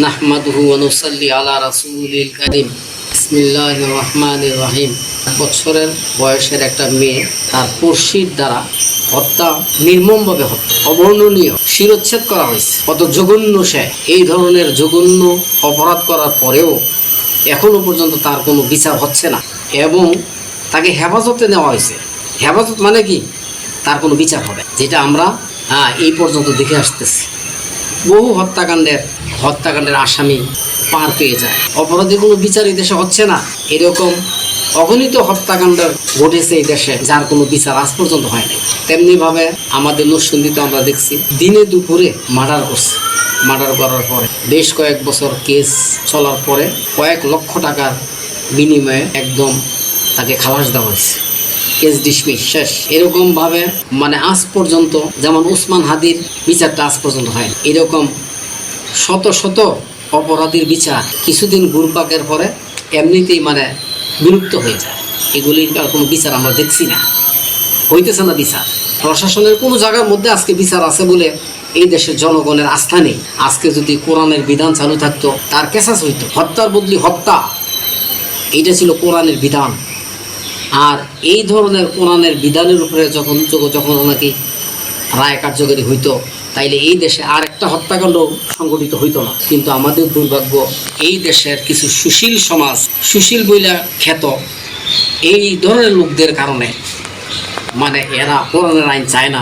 নাহমাদুহু ওয়া নুসাল্লি আলা রাসূলিল কারীম। বিসমিল্লাহির রহমানির রহিম। বছরের বয়সের একটা মেয়ে তার পড়শির দ্বারা হত্যা, নির্মমভাবে হত্যা, অবর্ণনীয় শিরোচ্ছেদ করা হয়েছে। কত জঘন্য সে! এই ধরনের জঘন্য অপরাধ করার পরেও এখনো পর্যন্ত তার কোনো বিচার হচ্ছে না এবং তাকে হেফাজতে নেওয়া হয়েছে। হেফাজত মানে কি? তার কোনো বিচার হবে, যেটা আমরা এই পর্যন্ত দেখে আসতেছি। বহু হত্যাকাণ্ডের আসামি পার পেয়ে যায়, অপরাধীর কোনো বিচার এই দেশে হচ্ছে না। এরকম অগণিত হত্যাকাণ্ড ঘটেছে এই দেশে, যার কোনো বিচার আজ পর্যন্ত হয়নি। তেমনিভাবে আমাদের নরসিংদীতে আমরা দেখছি দিনে দুপুরে মার্ডার করছে। মার্ডার করার পরে বেশ কয়েক বছর কেস চলার পরে কয়েক লক্ষ টাকার বিনিময়ে একদম তাকে খালাস দেওয়া হয়েছে, কেস ডিসমিস, শেষ। এরকমভাবে আজ পর্যন্ত, যেমন উসমান হাদির বিচারটা আজ পর্যন্ত হয়নি, এরকম শত শত অপরাধীর বিচার কিছুদিন ঘুরপাকের পরে এমনিতেই বিলুপ্ত হয়ে যায়। এগুলির কোনো বিচার আমরা দেখছি না, হইতেছে না বিচার। প্রশাসনের কোনো জায়গার মধ্যে আজকে বিচার আছে বলে এই দেশের জনগণের আস্থা নেই। আজকে যদি কোরআনের বিধান চালু থাকতো, তার কেসাস হইতো। হত্যার বদলি হত্যা, এইটা ছিল কোরআনের বিধান। আর এই ধরনের কোরআনের বিধানের উপরে যখন ওনাকে রায় কার্যকরী হইতো, তাইলে এই দেশে আর একটা হত্যাকাণ্ড সংঘটিত হইতো না। কিন্তু আমাদের দুর্ভাগ্য, এই দেশের কিছু সুশীল সমাজ, সুশীল বইলা খ্যাত এই ধরনের লোকদের কারণে এরা কোরআনের আইন চায় না।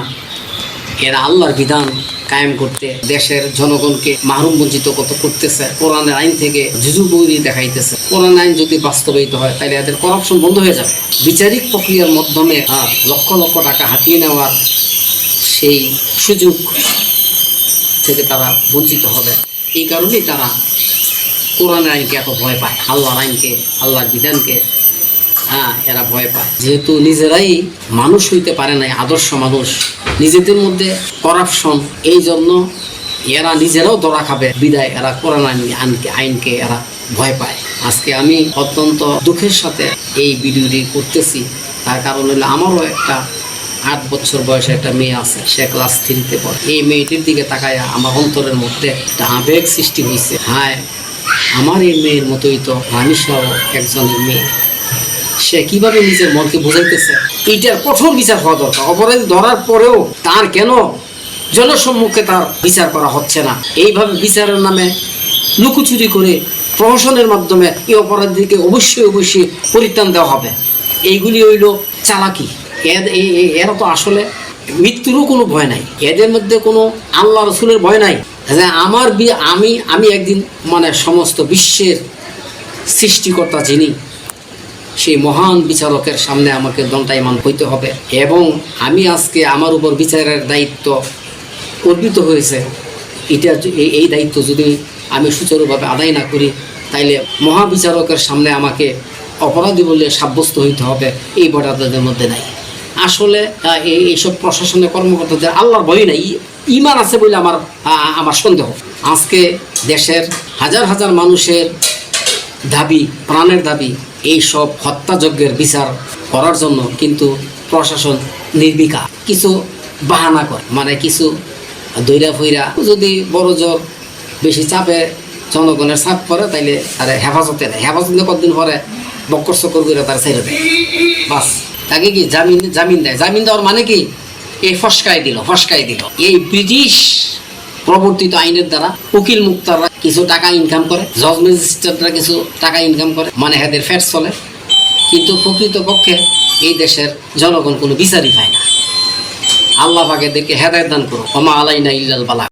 এরা আল্লাহর বিধান কায়েম করতে দেশের জনগণকে মাহরুম বঞ্চিত করতেছে। কোরআনের আইন থেকে জুজুবৈরি দেখাইতেছে। কোরআন আইন যদি বাস্তবায়িত হয়, তাহলে এদের করাপশন বন্ধ হয়ে যাবে। বিচারিক প্রক্রিয়ার মাধ্যমে লক্ষ লক্ষ টাকা হাতিয়ে নেওয়ার সেই সুযোগ থেকে তারা বঞ্চিত হবে। এই কারণেই তারা কোরআনের আইনকে এত ভয় পায়, আল্লাহর আইনকে, আল্লাহর বিধানকে এরা ভয় পায়। যেহেতু নিজেরাই মানুষ হইতে পারে নাই, আদর্শ মানুষ, নিজেদের মধ্যে করাপশন, এই জন্য এরা নিজেরাও ধরা খাবে, বিদায় এরা কোরআন আইনকে এরা ভয় পায়। আজকে আমি অত্যন্ত দুঃখের সাথে এই ভিডিওটি করতেছি। তার কারণ হলো, আমারও একটা 8 বছর বয়সে একটা মেয়ে আছে, সে ক্লাস 3-তে পড়ে। এই মেয়েটির দিকে তাকায় আমার অন্তরের মধ্যে একটা আবেগ সৃষ্টি হয়েছে। আমার এই মেয়ের মতোই তো রানিশাও একজনের মেয়ে। সে কিভাবে নিজের মনকে বোঝাইতেছে, এইটার কঠোর বিচার হওয়া দরকার। অপরাধী ধরার পরেও তার কেন জনসম্মুখে তার বিচার করা হচ্ছে না? এইভাবে বিচারের নামে লুকোচুরি করে প্রহসনের মাধ্যমে এই অপরাধীকে অবশ্যই পরিত্রাণ দেওয়া হবে। এইগুলি হইল চালাকি। এরা তো আসলে মৃত্যুরও কোনো ভয় নাই, এদের মধ্যে কোনো আল্লাহ রসুলের ভয় নাই। আমি একদিন সমস্ত বিশ্বের সৃষ্টিকর্তা যিনি, সেই মহান বিচারকের সামনে আমাকে দণ্ডায়মান হইতে হবে এবং আমি আজকে আমার উপর বিচারের দায়িত্ব অর্পিত হয়েছে। এই দায়িত্ব যদি আমি সুচারুভাবে আদায় না করি, তাইলে মহাবিচারকের সামনে আমাকে অপরাধী বলে সাব্যস্ত হইতে হবে। এই ভয়টা তাদের মধ্যে নাই। আসলে এইসব প্রশাসনের কর্মকর্তাদের আল্লাহর ভয় নাই, ঈমান আছে বলে আমার সন্দেহ। আজকে দেশের হাজার হাজার মানুষের দাবি, প্রাণের দাবি, এই সব হত্যাযজ্ঞের বিচার করার জন্য, কিন্তু প্রশাসন নির্বিকার, কিছু বাহানা করে, কিছু দৈরা ফইরা যদি বড় জোর বেশি চাপে জনগণের চাপ পরে, তাইলে তারা হেফাজতে নেয়। হেফাজতে কতদিন পরে বক্কর চক্কর করে তারা ছেড়ে দেয়, বাস। তাকে কি জামিন দেয়। জামিন দেওয়ার কি? এই ফসকায় দিল। এই ব্রিটিশ প্রবর্তিত আইনের দ্বারা উকিল মুক্তাররা কিছু টাকা ইনকাম করে, জজ ম্যাজিস্ট্রেটরা কিছু টাকা ইনকাম করে, এদের ফ্যাট চলে। কিন্তু প্রকৃতপক্ষে এই দেশের জনগণ কোনো বিচারই পায় না। আল্লাহ পাক এদেরকে হেদায়েত দান করুন। ওমা আলাইনা ইল্লাল বালাগ।